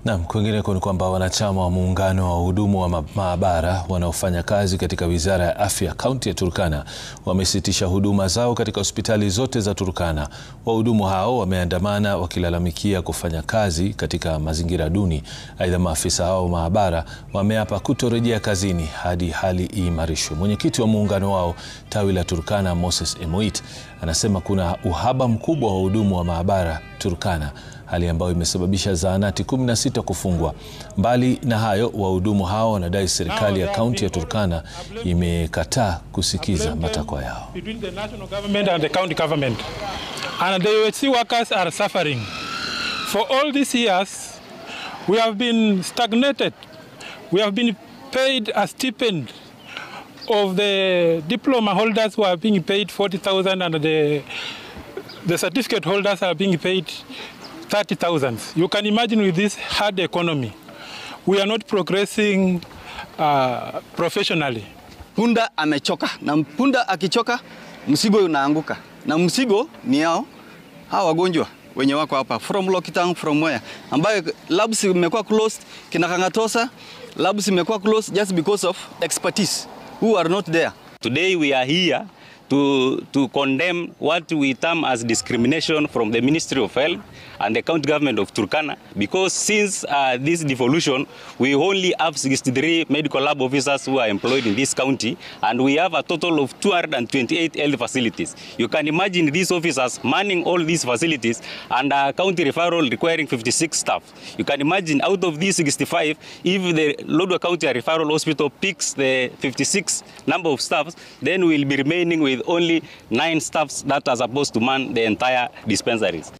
Naam, kwingineko ni kwamba wanachama wa muungano wa wahudumu wa maabara wanaofanya kazi katika Wizara ya Afya kaunti ya Turkana wamesitisha huduma zao katika hospitali zote za Turkana. Wahudumu hao wameandamana wakilalamikia kufanya kazi katika mazingira duni. Aidha, maafisa hao wa maabara wameapa kutorejea kazini hadi hali iimarishwe. Mwenyekiti wa muungano wao tawi la Turkana, Moses Emoit, anasema kuna uhaba mkubwa wa wahudumu wa maabara Turkana, hali ambayo imesababisha zahanati 16 kufungwa. Mbali na hayo, wahudumu hao wanadai serikali ya kaunti ya Turkana imekataa kusikiza matakwa yao. Between the national government and the county government, and the UHC workers are suffering. For all these years, we have been stagnated. We have been paid a stipend of the diploma holders who are being paid 40,000, and the certificate holders are being paid 30,000. You can imagine with this hard economy, we are not progressing professionally. Punda amechoka, na punda akichoka msigo unaanguka, na msigo ni yao hawa wagonjwa wenye wako hapa from Lokitang, from where ambayo labs imekuwa closed, kina Kangatosa labs imekuwa closed just because of expertise who are not there. Today we are here to condemn what we term as discrimination from the Ministry of Health and the county government of Turkana, because since this devolution, we only have 63 medical lab officers who are employed in this county, and we have a total of 228 health facilities. You can imagine these officers manning all these facilities and a county referral requiring 56 staff. You can imagine out of these 65, if the Lodwar County Referral Hospital picks the 56 number of staffs, then we'll be remaining with only 9 staffs that are supposed to man the entire dispensaries.